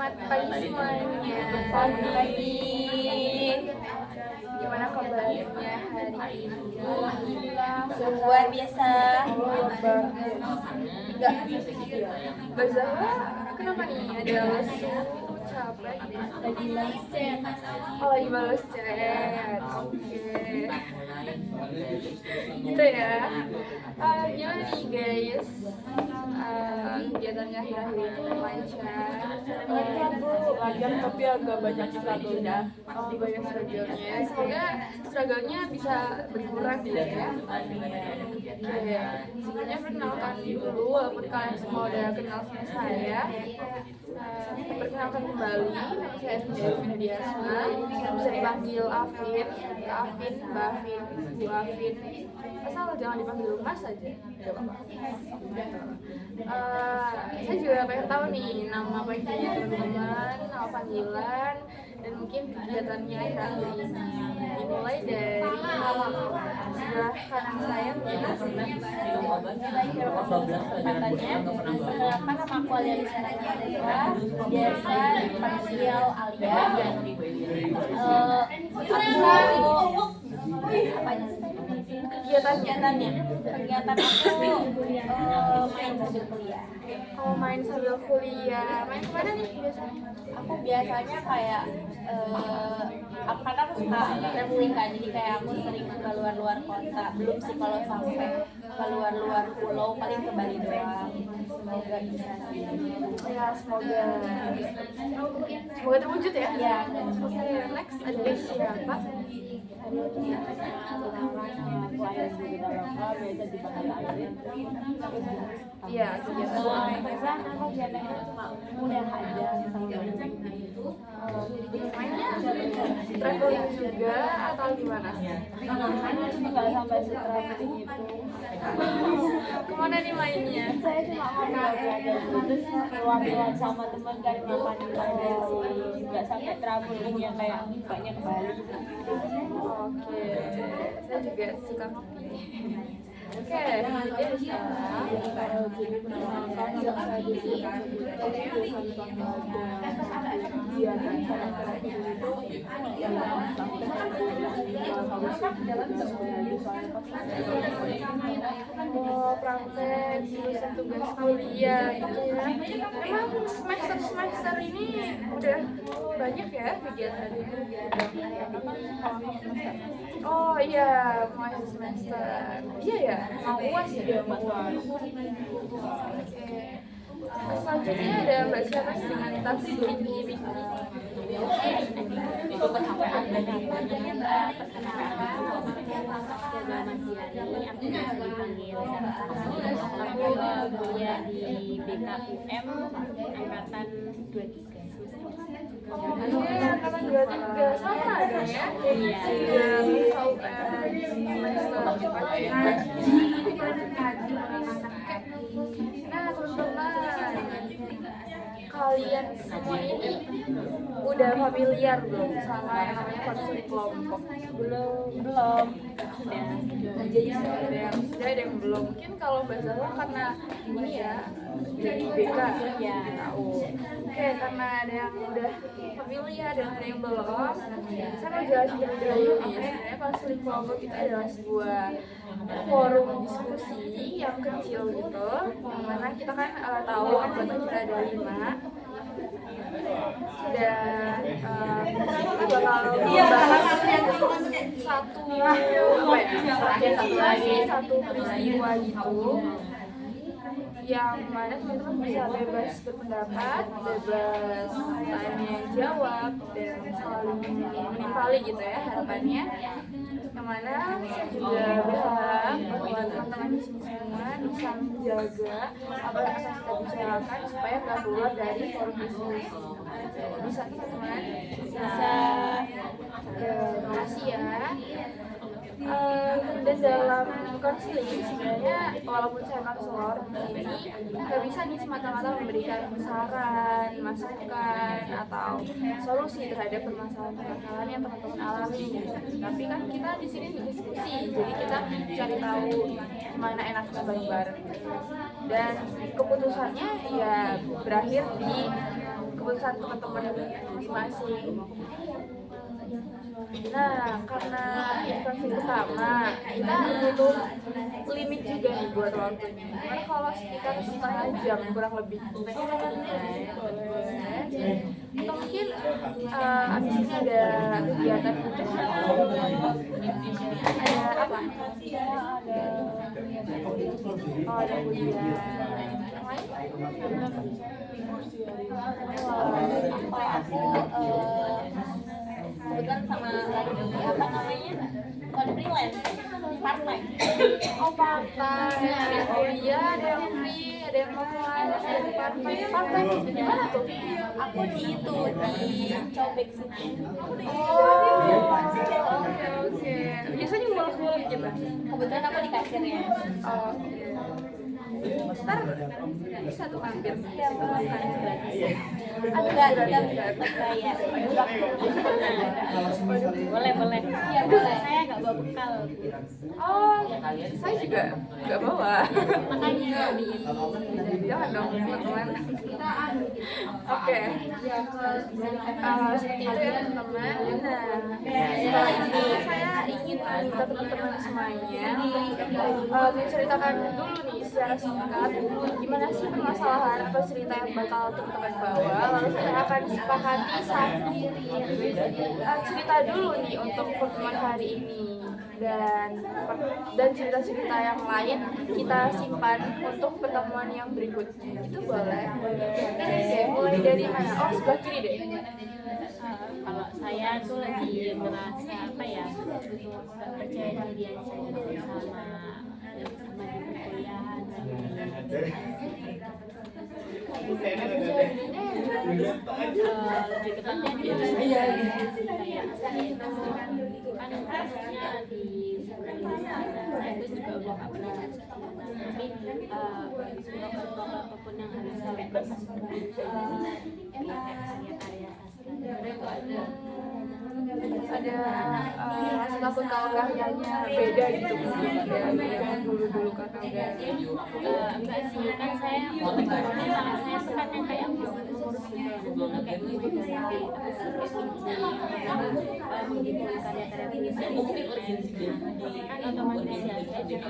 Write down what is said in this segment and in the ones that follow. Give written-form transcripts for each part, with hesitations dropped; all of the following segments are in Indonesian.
Selamat pagi semuanya. Pagi. Gimana kabarnya hari ini? Luar biasa. Enggak. Mbak Zahra, kenapa nih? Ada lesu, capek? Lagi balas chat. Oh, lagi balas chat. Oke. Gitu ya. Gimana nih guys? Kegiatannya akhir-akhir ini lancar. Lancar Bu, lancar tapi agak banyak struggle-nya. Oh, banyak struggle-nya. Semoga struggle-nya bisa berkurang gitu ya. Oke, sebelumnya perkenalkan dulu, walaupun kalian semua udah kenal sama saya. Perkenalkan kembali, nama saya Devina Diasma. Bisa dipanggil Afin, Kak Afin, Mbak Afin, Bu Afin. Asal jangan dipanggil Mas aja, gak apa-apa. Saya juga pengen tahu nih nama panggilnya teman-teman, nama panggilan, dan mungkin kegiatannya akhir-akhir ini. Dimulai dari sebelah kanan saya, Katanya, perkenalkan nama aku Alia Lisana Nyawa, biasa dipanggil Alia. Kegiatannya aku main sambil kuliah. oh main sambil kuliah, main kemana nih biasanya? Aku biasanya kayak karena aku suka traveling kan, jadi kayak aku sering ke luar kota. Belum sih kalau sampai ke luar pulau, paling ke Bali doang. Semoga bisa sih. Ya semoga terwujud ya. Ya. Oke, next ada siapa? Iya, kegiatan Aku biasanya cuma udah aja mainnya traveling juga atau gimana? nggak sampai se-traveling itu. Kemana nih mainnya? Saya cuma ngobrol aja terus keluar sama teman cari makan aja sih, nggak sampai traveling yang kayak banyak ke Bali. Oke, saya juga suka ngopi. Oke, jadi sekarang praktek jurusan tugas kuliah gitu ya. Emang semester ini udah banyak ya kegiatannya. Oh iya, mau akhir semester. Iya ya, mau UAS ya. Oke. Selanjutnya ada Mbak siapa sih dengan tas Vicky. Itu kesampaian dan aku kuliah di BKUM angkatan 23. Angkatan 23 sama ada ya? Iya. Nah teman-teman, kalian semua ini udah familiar belum sama yang namanya konseling kelompok? Belum. Ada yang belum. Mungkin kalau Mbak Zahra karena ini ya jadi BK ya tahu. Oke, karena ada yang udah familiar dan ada yang belum, saya mau jelasin terlebih dahulu nih. Sebenarnya konseling kelompok itu adalah sebuah forum diskusi yang kecil gitu, yang mana kita kan tahu anggota kita ada 5. Dan kita bakal membahas satu peristiwa gitu, yang mana teman-teman bisa bebas berpendapat, bebas tanya jawab, dan saling menimpali gitu ya harapannya. Yang mana saya juga berharap bahwa teman-teman di sini semua bisa menjaga apa yang akan kita bicarakan supaya nggak keluar dari forum diskusi. Bisa teman-teman? Bisa. Oke, terima kasih ya. Dan dalam konseling sebenarnya walaupun saya konselor ini nggak bisa nih semata-mata memberikan saran, masukan atau solusi terhadap permasalahan-permasalahan yang teman-teman alami. Tapi kan kita di sini diskusi, jadi kita cari tahu gimana enaknya bareng-bareng. Dan keputusannya ya berakhir di keputusan teman-teman masing-masing. Nah, karena instansi utama, kita butuh limit juga nih buat waktunya. Karena kalau sekitar setengah jam kurang lebih. Boleh. Atau mungkin abis ini ada kegiatan khusus. Ada apa? Oh, ada ujian. Yang lain? Kebetulan sama lagi apa namanya, bukan freelance, part time. Oh, part-time. Oh iya, ada yang free, ada yang offline, ada yang part-time. Part-time di mana tuh? Aku di itu di Cobek City. Oh, oke. Biasanya muluk-muluk gitu. Kebetulan aku di kasirnya. Oh, oke. Ntar bisa tuh mampir. Ya, boleh. Ada Enggak bayar. Boleh. Ya boleh. Saya nggak bawa bekal. Oh, saya juga nggak bawa. Makanya Jangan dong, teman-teman. Oke. Seperti itu ya teman-teman. Nah, setelah ini saya ingin minta teman-teman semuanya menceritakan dulu nih secara singkat gimana sih permasalahan atau cerita yang bakal teman-teman bawa. Lalu kita akan sepakati satu cerita dulu nih untuk pertemuan hari ini. Dan cerita-cerita yang lain kita simpan untuk pertemuan yang berikutnya. Itu boleh. Oke, mulai dari mana? Oh, sebelah kiri deh. kalau saya tuh lagi merasa apa ya, nggak percaya diri aja gitu sama di perkuliahan. Lebih tepatnya di kayak saya itu kan kasusnya di saya itu juga udah gak pernah tapi blogger apapun yang harus saya lepas Ada rasa takut kalau karyanya beda gitu mungkin dari yang dulu-dulu karena udah enggak sih, kan saya saya suka kan kayak ngurus gitu kayak gitu dari karya-karya puisi kan otomatis ya saya juga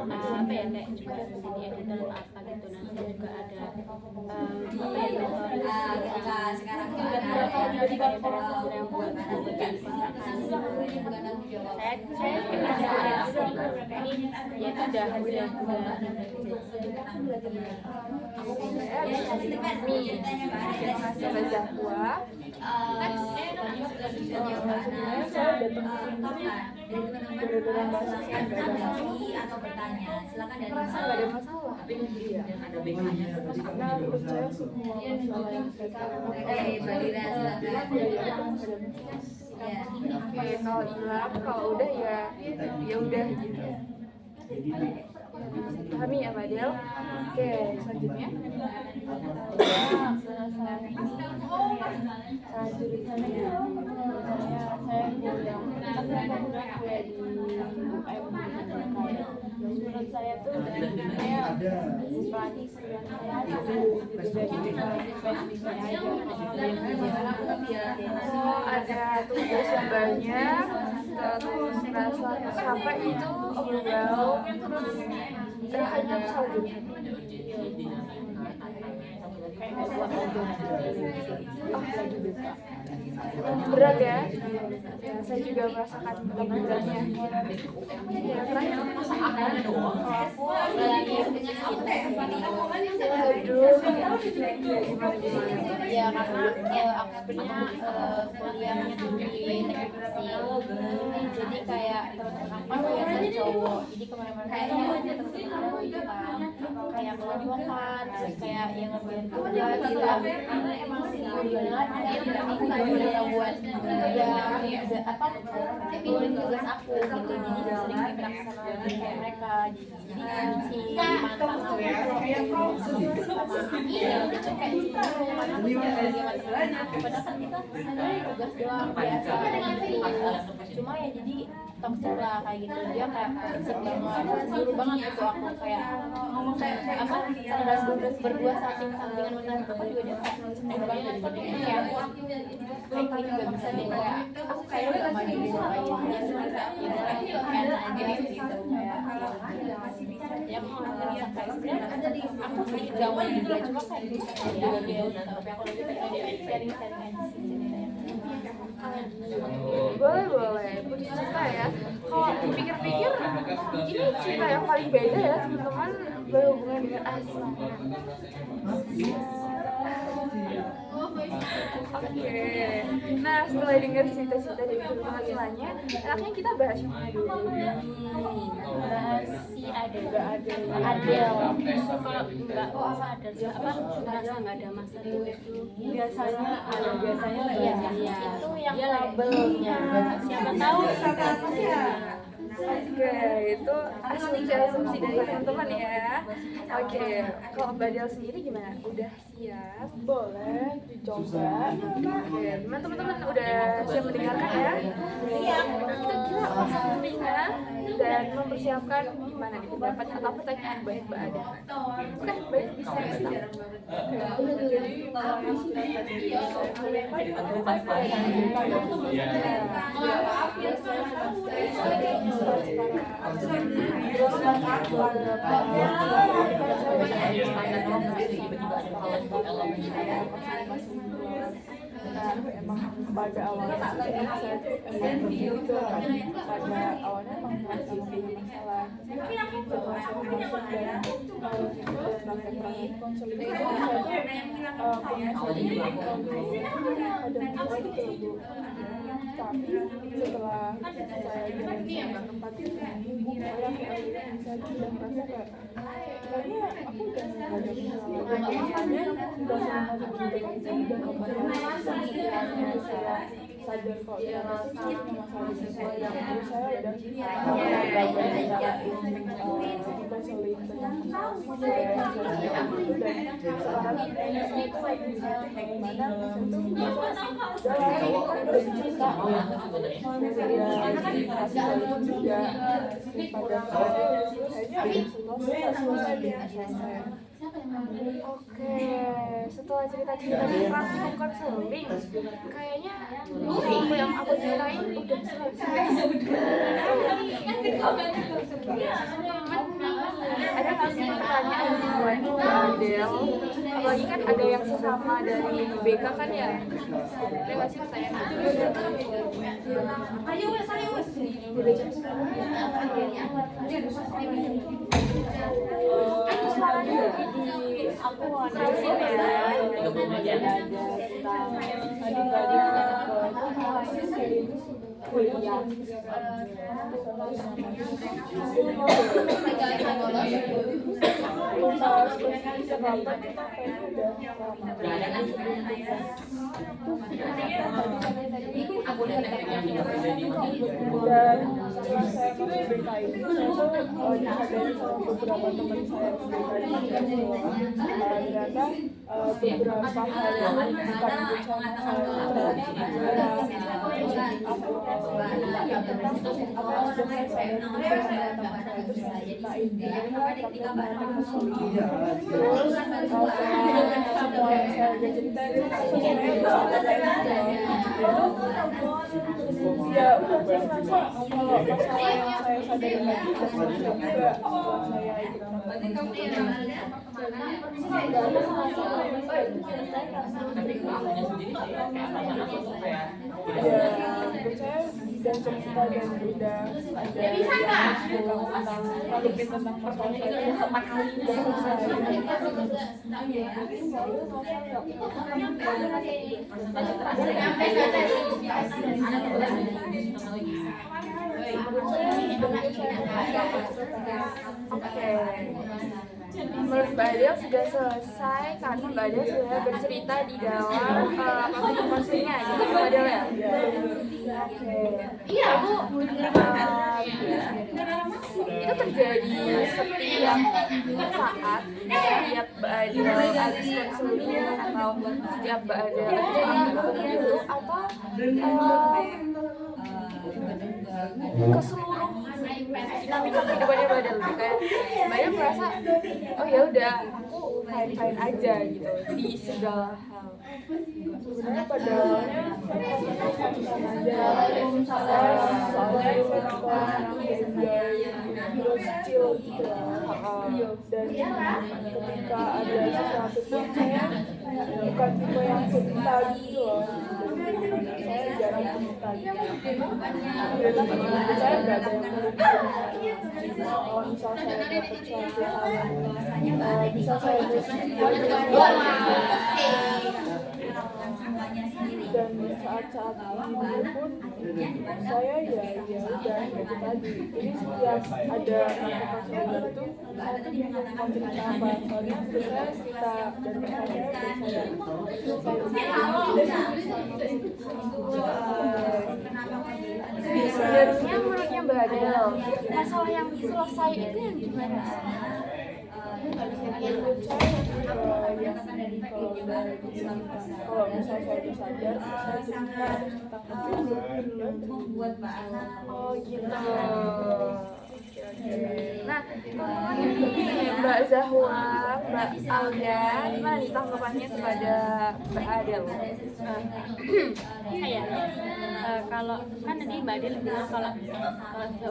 apa ya kayak juga jadi editor apa gitu, nah saya juga ada apa ya sekarang jadi karya-karya yang buat saya ini ya itu udah atau bertanya, silakan dari merasa nggak ada masalah. Iya. Karena menurut saya semua masalah yang saya Oke, kalau hilang, kalau udah ya udah gitu. Pahami ya, Mbak Del? Oke, selanjutnya. menurut saya tuh saya tradisi yang saya Oh, ada tugas yang banyak, terus merasa capek itu overwhelmed, terus hanya selanjutnya. Berat ya? Ya, saya juga merasakan beratnya. Ya, terakhir. Aduh, ya karena aku sebenarnya kuliahnya tuh di teknik mesin, jadi kayak teman-teman aku yang dari cowok, jadi kemana-mana kayak teman-teman aku itu kan kayak kelompok-kelompokan, terus kayak yang ngerjain tugas gitu. Emang sih udah buat ya apa nulis tugas aku gitu, jadi sering interaksi sama kayak mereka, jadi si mantan aku iya gitu kayak padahal kan kita tugas doang biasa gitu. Cuma ya jadi toxic lah kayak gitu, dia kayak toxic banget, suruh banget itu aku kayak ngomong kayak apa berdua sampingan benar aku juga dia kayak banget kayak gitu juga bisa deh kayak aku kayak udah maju gitu kayak dia sendiri enak aja gitu kayak ya aku ngerasa kayak sebenarnya aku sedikit gawai juga cuma kayak ya gitu tapi aku lebih kayak sharing aja sih ceritanya. Boleh putus cinta ya. Kalau dipikir-pikir ini cerita yang paling beda ya teman-teman, berhubungan dengan asmara. Oke. Nah, setelah dengar cerita-cerita dari teman-teman semuanya, enaknya kita bahas yang mana dulu? Bahas si Adel. Kalau ada apa merasa nggak ada masalah biasanya iya itu yang labelnya siapa tahu Oke, itu asumsi dari teman-teman ya. Oke, kalau Mbak Del sendiri gimana? Udah siap? Boleh dicoba. Oke, gimana teman-teman? Udah siap mendengarkan ya? Siap. Kita langsung mendengar dan mempersiapkan gimana nih pendapat atau pertanyaan buat Mbak Ada. Oke, baik bisa start. Emang pada awalnya saya emang begitu kan, pada awalnya emang masih masalah setelah saya masuk dan praktek konseling itu saya konseling ada mulai di Bu, tapi setelah saya jalan sama tempat itu saya sudah merasa kayak kayaknya aku udah nggak ada masalah lagi, makanya udah selama itu udah nggak sekiranya saya sadar kok ya rasanya masalah sesuatu yang terus saya udah konseling tentang dan sekarang ini itu lagi bagaimana itu dalam cerita kasih juga pada kayaknya selesai di saya. Oke, setelah cerita-cerita tentang konseling, kayaknya apa yang aku ceritain udah selesai. Ada nggak sih pertanyaan buat Del? Apalagi kan ada yang sesama dari BK kan ya? Ada nggak sih pertanyaan? Ayo wes. Itu suaranya di aku ngasihin ya. Kuliah. Dan setelah saya masuk BK ini, saya tuh disadari sama beberapa teman saya di BK ini ternyata beberapa hal yang bukan bencana saya ya udah saya merasa kalau masalah yang saya sadari lagi juga setelah saya ikut nggak ada masalah ya menurut saya dan cerita dan udah ada tentang ngadepin tentang masalah saya sama kali dan Oke. Menurut Mbak Adel sudah selesai karena Mbak Adel sudah bercerita di dalam konselingnya gitu Mbak Adel ya? Oke. Iya Bu. Itu terjadi setiap saat, setiap Mbak Adel habis konseling atau setiap Mbak Adel itu atau ke seluruh dinamika kehidupannya Badal gitu. Kayak Badal merasa oh ya udah aku fine aja gitu di segala hal. Sebenarnya pada awalnya sama aja, soalnya saya suka enjoy terus chill gitu lah. Dan ketika ada sesuatu pun saya bukan tipe yang cerita gitu loh. Saya jarang cerita gitu. Saya nggak ada yang kalau misal saya dapat suatu hal yang bisa saya dan saat-saat ini pun saya ya udah gitu tadi. Jadi setiap ada aplikasi itu saya tuh bingung mau cerita apa, soalnya biasanya kita dan Sebenarnya menurutnya Badal masalah yang selesai itu yang gimana sih? menurut saya yang kalau dari kalau misalnya saya udah sadar saya cerita Oh gitu. Nah, Mbak Zahwa, Mbak Alda, gimana nih tanggapannya kepada Mbak Adel? Saya kalau kan tadi Mbak Adel bilang kalau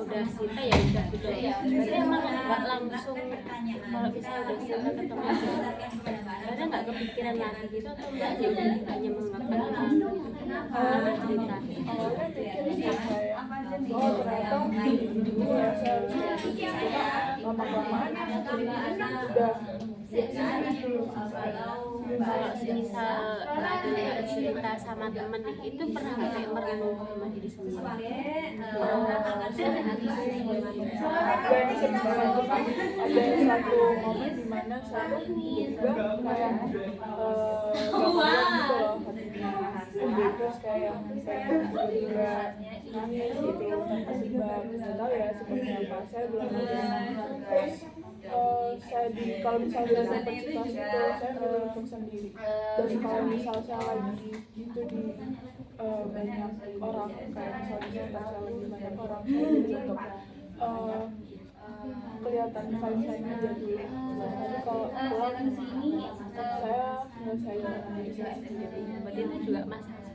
udah cinta ya udah gitu ya. Berarti emang nggak langsung kalau misalnya udah cinta ketemu aja. Karena nggak kepikiran lagi gitu atau Mbak ya udah hanya menganggap cerita. awalnya pikir sih kayak oh ternyata ini ya saya lama-lamaan udah Kalau misal ada cerita sama temen itu pernah nggak kayak merenung sama diri sendiri? ada satu momen dimana saya juga kayak gitu loh terus kayak saya juga nangis gitu tanpa sebab nggak tahu ya seperti apa saya belum terus saya kalau misalnya udah dapat situasi itu saya ngeruntuk sendiri dan kalau misal saya lagi gitu di banyak orang kayak misalnya saya lagi banyak orang saya jadi untuk kelihatan fine-fine aja dulu. Tapi kalau pulang saya nyelesain diri saya sendiri. Berarti itu juga masalah.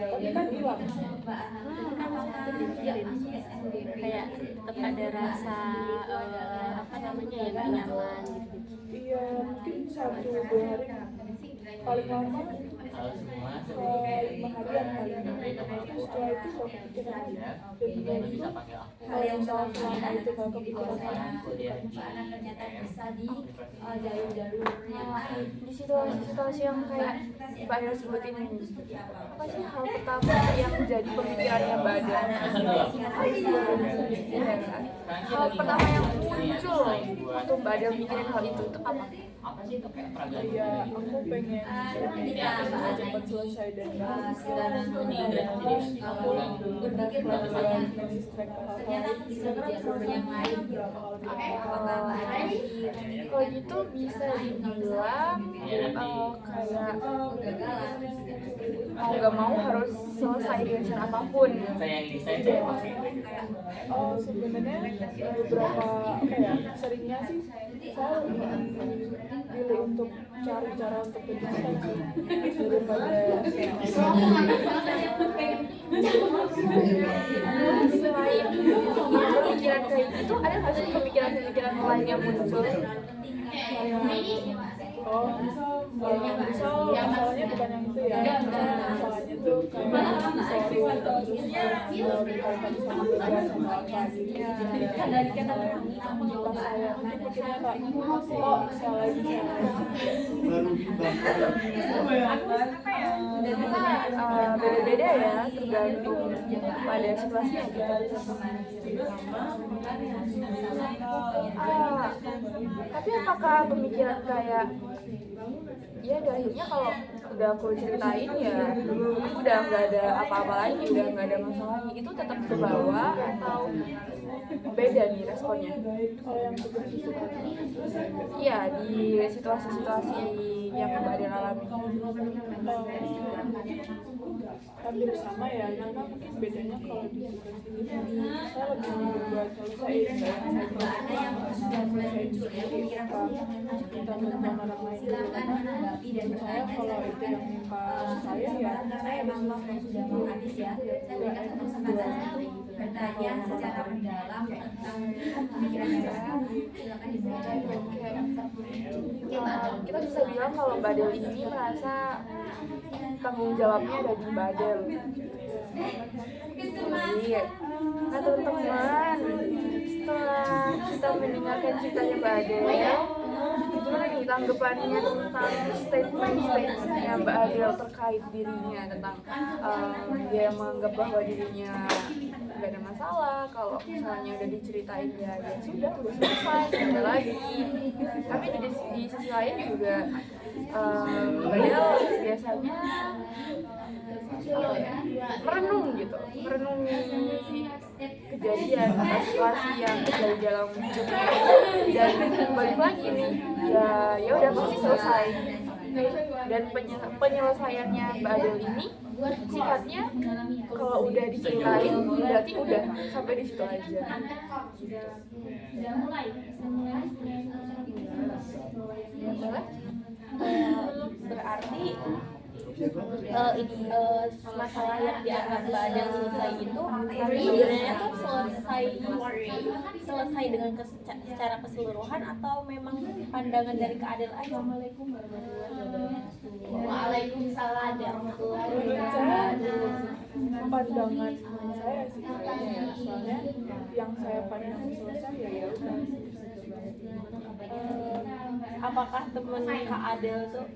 Tapi kan hilang. Kayak tetap ada rasa apa namanya yang gak nyaman gitu. Iya, mungkin 1-2 hari paling lama 5 harian paling lama. Setelah itu gak kepikiran lagi. Dan itu kalau misalnya selama itu gak kepikiran lagi, Di situasi-situasi yang kayak Mbak Adel sebutin ini, apa sih hal pertama yang jadi pemikirannya Mbak Adel? Hal pertama yang muncul waktu Mbak Adel mikirin hal itu apa? ya aku pengen cepat selesai dan terus aku pelan-pelan mendistract ke hal-hal yang lain. Kalau gitu bisa dibilang kayak mau nggak mau harus selesai dengan cara apapun. Oh sebenarnya beberapa seringnya sih saya pilih untuk cari cara untuk berdistraksi daripada Selain pemikiran kayak gitu, ada nggak sih pemikiran lain yang muncul? oh misal masalahnya bukan yang itu ya, masalahnya tuh kayak selalu terus berkaitan sama kerja sama apa gitu. Dari kata saya nanti pikirnya kayak oh salah Beda-beda ya, tergantung pada situasinya gitu. Tapi apakah pemikiran kayak ya udah akhirnya kalau udah aku ceritain ya aku udah nggak ada apa-apa lagi, udah nggak ada masalah lagi, itu tetap ke bawah atau beda nih responnya? kalau yang seperti itu Iya, di situasi-situasi yang Mbak Adel alami? Hampir sama ya, cuma mungkin bedanya kalau di situasi ini saya lebih membuat selesai saya sendiri apa kita bantuan orang lain dulu, karena saya kalau itu yang minta saya ya saya harus sudah mau habis ya. Saya berikan satu kesempatan untuk bertanya secara mendalam tentang pemikiran saya. Silakan dimulai. Kita bisa bilang kalau Mbak Adel ini merasa tanggung jawabnya ada di Mbak Adel. Iya. Nah teman-teman, setelah kita mendengarkan ceritanya Mbak Adel, gimana nih tanggapannya tentang statement-statementnya Mbak Adel terkait dirinya, tentang dia menganggap bahwa dirinya nggak ada masalah, kalau misalnya udah diceritain ya sudah udah selesai, nggak ada lagi. Tapi di sisi lain juga Mbak Adel biasanya merenung gitu, merenungi kejadian atau situasi yang terjadi dalam hidupnya, dan balik lagi nih ya udah pasti selesai. Dan penyelesaiannya Mbak Adel ini sifatnya kalau udah diceritain berarti udah sampai di situ aja. Berarti masalah yang dianggap Mbak Adel selesai itu sebenarnya tuh selesai dengan secara keseluruhan, atau memang pandangan dari Kak Adel aja? Assalamualaikum warahmatullahi wabarakatuh. Waalaikumsalam warahmatullahi wabarakatuh. Pandangan saya sih kayaknya ya, soalnya yang saya pandang selesai ya udah. Apakah temen Kak Adel tuh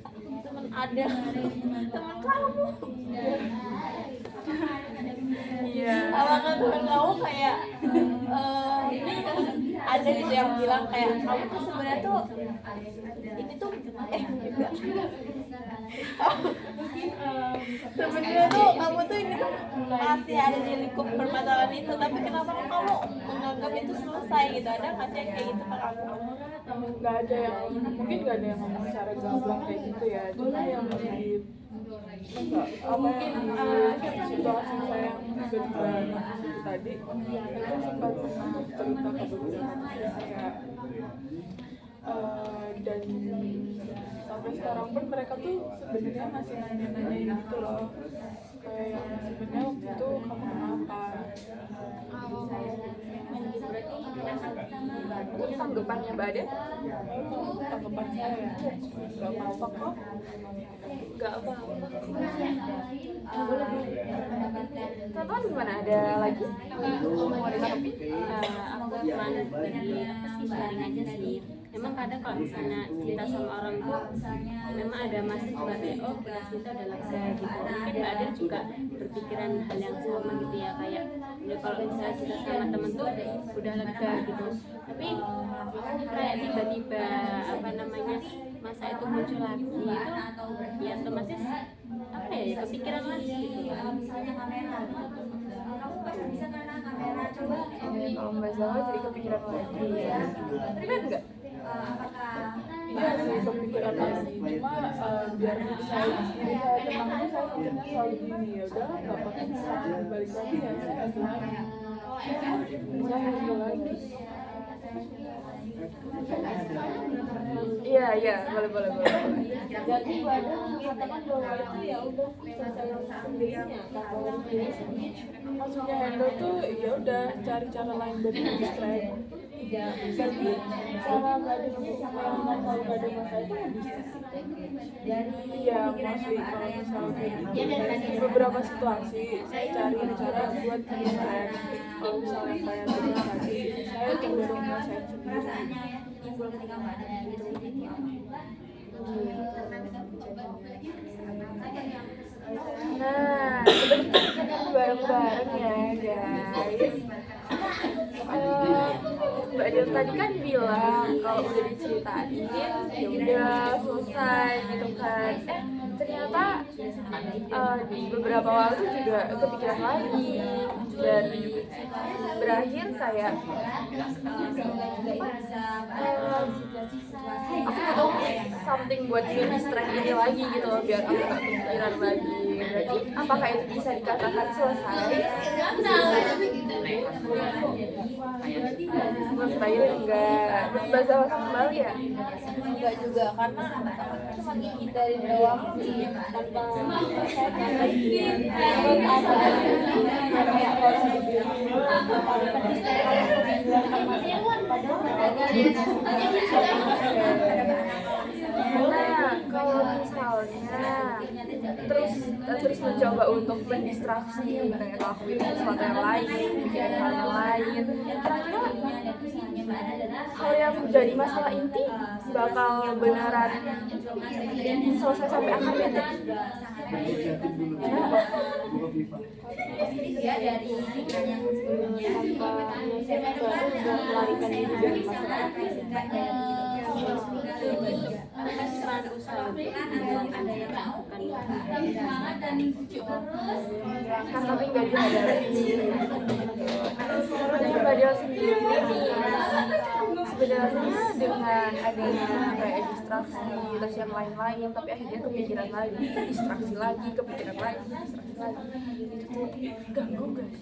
temen kamu? Iya. Apakah temen kamu kayak ada gitu yang bilang kayak kamu tuh sebenarnya tuh ini tuh enggak. Sebenarnya tuh kamu tuh ini tuh masih ada di lingkup permasalahan itu, tapi kenapa kamu menganggap itu selesai gitu? Ada nggak sih kayak gitu ke kamu? Nggak ada yang, mungkin nggak ada yang ngomong secara gamblang kayak gitu ya, cuma yang lebih mungkin situasi saya yang berbeda tadi itu sempat cerita ke beberapa kayak dan sampai sekarang pun mereka tuh sebenarnya masih nanya-nanya gitu loh, kayak sebenarnya waktu itu kamu kenapa? Ini tanggapannya Mbak Adel? Tanggapan saya nggak apa-apa kok. Nggak apa-apa. Teman-teman gimana? Ada lagi? Mau ditanggapi? Aku cuma sharing aja sih. Memang kadang kalau misalnya cerita sama orang tuh memang ada masih juga kayak oh kita udah lega gitu. Mungkin Mbak Adel juga berpikiran hal yang sama gitu ya, kayak ya kalau misalnya kita sama temen tuh udah lega gitu. Tapi kayak tiba-tiba apa namanya masa itu muncul lagi itu ya otomatis apa ya kepikiran lagi gitu. Misalnya kamera, kamu pasti bisa karena kamera. Coba Kalau Mbak Zala jadi kepikiran lagi ya. Relate nggak? apakah Iya sih kepikiran lagi, cuma biar saya sendiri saya tenang tuh saya mikirnya selalu gini, ya udah nggak apa-apa, misalnya balik lagi ya saya hasil lagi, saya hasil lagi. Iya, boleh. Jadi Mbak Adel mengatakan bahwa itu ya udah selesai sendirinya kalau Maksudnya handle tuh ya udah cari cara lain buat distract. Jadi cara nggak ada sama yang nggak tahu nggak ada masalah itu iya mostly kalau misalnya beberapa situasi saya cari cara buat distract. Kalau misalnya kayak tadi saya cenderung ngerasain sendiri. perasaannya ya timbul ketika Mbak Adel gitu? Nah, sebenarnya kita bareng-bareng ya guys. Mbak Adel tadi kan bilang kalau udah diceritain ya udah selesai gitu kan. Ternyata di beberapa waktu juga kepikiran lagi dan berakhir kayak aku butuh something buat distract ini lagi gitu loh, biar aku gak kepikiran lagi. Berarti apakah itu bisa dikatakan selesai? Menurut Bayu enggak. Bahasa kembali ya? Enggak juga, karena cuma dihindarin doang tanpa Nah, kalau misalnya terus mencoba untuk mendistraksi, kayak lakuin sesuatu yang lain, bikin hal yang lain, kira-kira hal yang menjadi masalah inti bakal beneran selesai sampai akhirnya? Ya dari pikiran yang sebelumnya melarikan diri dari masalah. peran usaha memang ada yang melakukan Kan tapi nggak dihadapi. Menurut Mbak Del sendiri nih, sebenarnya dengan adanya kayak distraksi terus yang lain-lain, tapi akhirnya kepikiran lagi, distraksi lagi, kepikiran lagi, distraksi lagi, itu tuh ganggu nggak sih?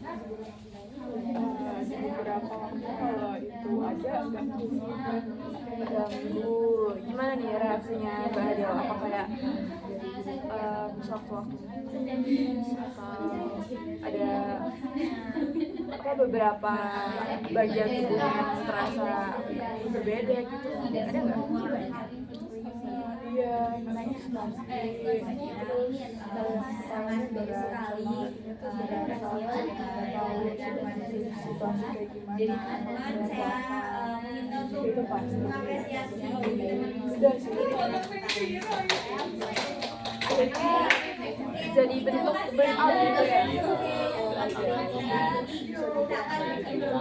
Di beberapa waktu kalau itu aja ganggu Ganggu. Gimana nih reaksinya Mbak Adel? Apa kayak sewaktu-waktu atau ada apa beberapa bagian tubuh yang terasa berbeda gitu? Ada nggak? Iya, nangis pasti. Terus sangat baik sekali situasi kayak gimana? jadi teman-teman saya meminta untuk Itu pasti. mengapresiasi Udah sih. Akhirnya jadi bentuk burnout gitu ya?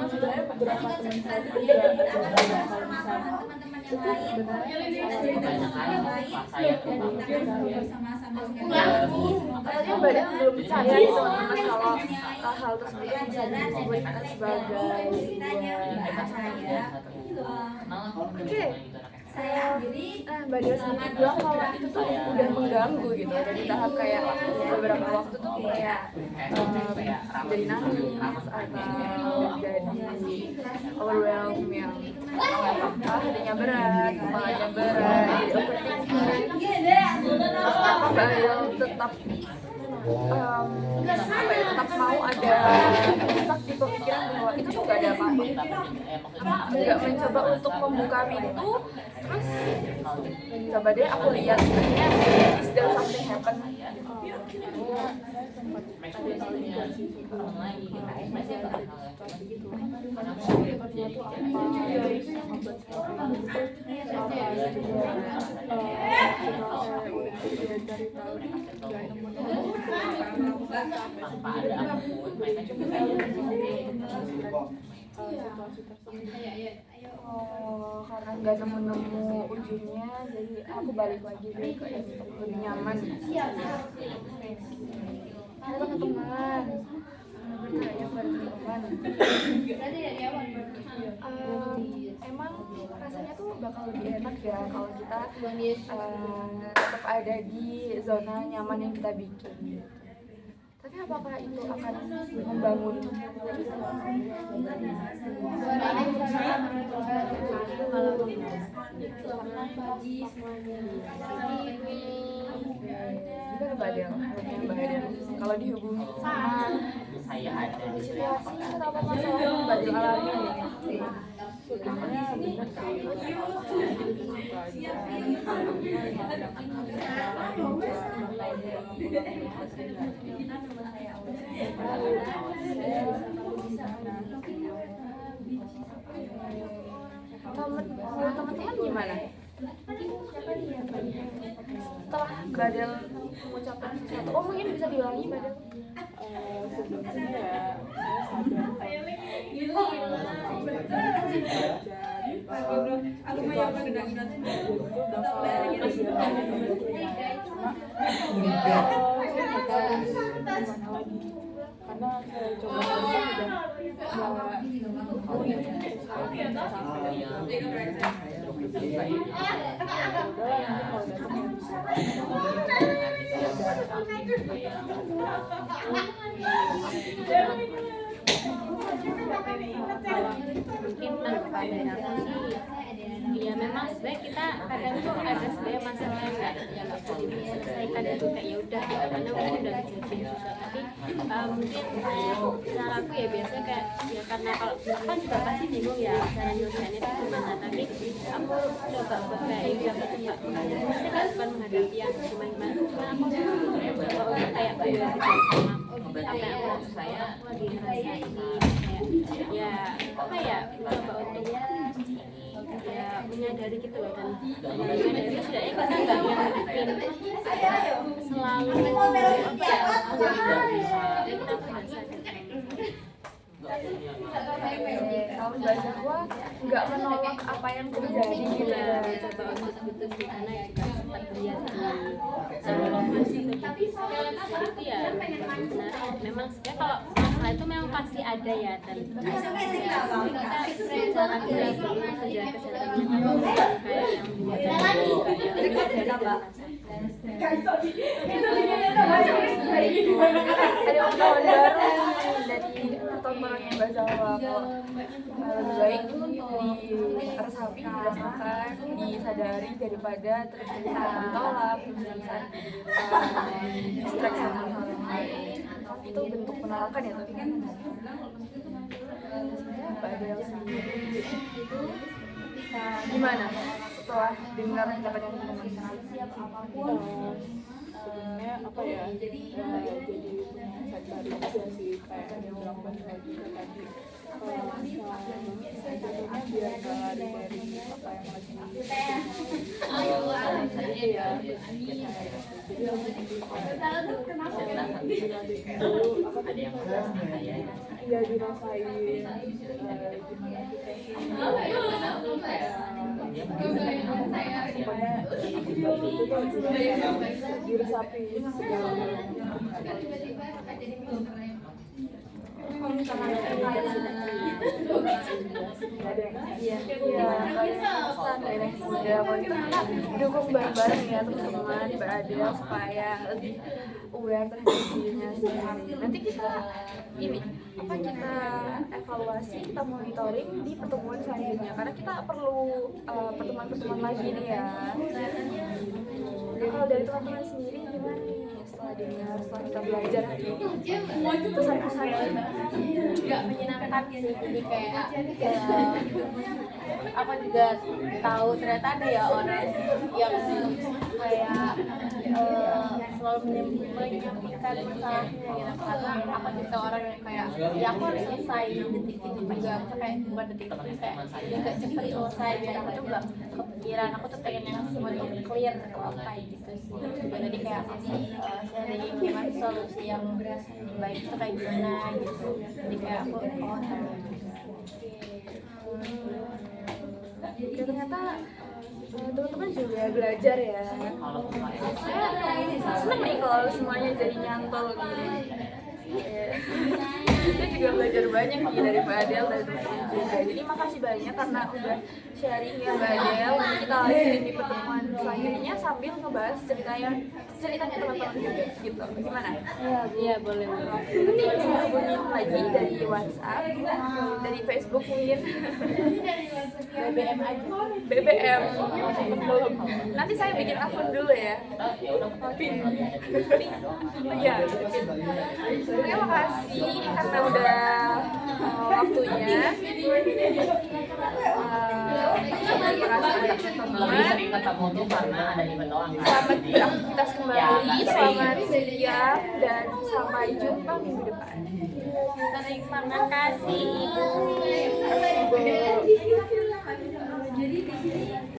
Sebenarnya beberapa teman saya juga Katanya Mbak Del belum percaya nih teman-teman kalau hal tersebut bisa disebut sebagai Oke. Mbak Del sendiri bilang kalau itu tuh udah mengganggu gitu, udah di tahap kayak beberapa waktu tuh kayak jadi nangis atau jadi overwhelmed yang hatinya berat, kepalanya berat, jadi overthinking. Apa Mbak Del tetap tetap mau ada tetap di pemikiran bahwa itu tuh gak ada apa-apa, nggak mencoba untuk membuka pintu, terus coba deh aku lihat sebenarnya is there something happen. Oh, karena nggak nemu ujungnya, jadi aku balik lagi deh ke yang lebih nyaman. Ada teman-teman, bertanya pada teman-teman. Emang rasanya tuh bakal lebih enak ya kalau kita tetap ada di zona nyaman yang kita bikin. Tapi apakah itu akan membangun kalau dihubungi sama situasi atau masalah yang Mbak Del alami sebenarnya benar teman-teman gimana? Setelah Mbak Del mengucapkan sesuatu, oh mungkin bisa diulangi Mbak Del? sebenarnya ya saya sadar Mungkin tanggapan dari aku sih, ya memang sebenarnya kita kadang tuh ada sebenarnya masalah yang nggak bisa diselesaikan itu kayak ya udah gitu, karena mungkin udah kejadian juga. Tapi mungkin cara aku ya biasanya kayak ya karena kalau kan juga pasti bingung ya cara nyelesainnya itu gimana. Tapi aku coba buat kayak ya udah aku coba maksudnya kan bukan menghadapi yang gimana, cuma aku coba untuk kayak belajar sama apa yang aku rasain, aku lagi ngerasain kayak ya apa ya coba untuk ya menyadari gitu loh, dan menyadari setidaknya kita nggak yang bikin selalu apa ya kita merasa kalau bahasa gua nggak menolak apa yang terjadi gitu ya. coba untuk gitu sih, karena juga sempat lihat di lokasi tapi itu ya benar memang sebenarnya kalau masalah itu memang pasti ada ya, dan kita cara kita menjaga kesehatan mental kayak yang Ada ungkapan baru dari pertontonannya Mbak Zalwa, lebih baik diresapi, dirasakan, disadari daripada terus-terusan ditolak, terus-terusan distraksi sama hal yang lain. Itu bentuk penolakan ya, tapi kan sebenarnya Mbak Adel sendiri gimana setelah dengar ucapan yang teman-teman? Sebenarnya apa ya, jadi sadari aja sih kayak yang bilang bahwa juga tadi sebenarnya biar gak lari dari apa yang lagi itu ya, jadi aku jadi kayak dulu apa tadi ya dirasain gimana kita sih pokoknya itu tuh diresapi segala dukung bareng-bareng ya teman-teman Mbak Adel supaya lebih aware terhadap dirinya sendiri. Nanti kita kita evaluasi, kita monitoring di pertemuan selanjutnya karena kita perlu pertemuan-pertemuan lagi nih ya. Jadi kalau dari teman-teman sendiri gimana nih setelah dengar, setelah kita belajar hari ini? Pesan-pesannya Nggak menyenangkan sih, jadi kayak aku juga tahu ternyata ada ya orang yang kayak selalu menyampaikan masalahnya gitu, karena aku juga orang yang kayak ya aku harus selesai detik itu juga, aku kayak bukan detik itu kayak juga cepet selesai biar aku tuh nggak kepikiran, aku tuh pengen yang semuanya clear atau apa gitu sih. Jadi kayak sharing gimana solusi yang baik itu kayak gimana gitu, jadi kayak aku ya ternyata teman-teman juga belajar ya. Saya seneng nih kalau semuanya jadi nyantol gini. Kita juga belajar banyak nih dari Mbak Adel dan teman-teman juga. Jadi makasih banyak karena udah sharing ya Mbak Adel. Nanti kita lanjutin di pertemuan selanjutnya sambil ngebahas ceritanya teman-teman juga gitu. Gimana? Iya boleh. Nanti bisa hubungin lagi dari WhatsApp, dari Facebook mungkin. BBM aja. BBM. Nanti saya bikin akun dulu ya. Iya. Terima kasih karena udah waktunya. Terima kasih teman-teman. Sering ketemu tuh karena ada event doang. Selamat beraktivitas kembali, selamat siang dan sampai jumpa minggu depan. Terima kasih.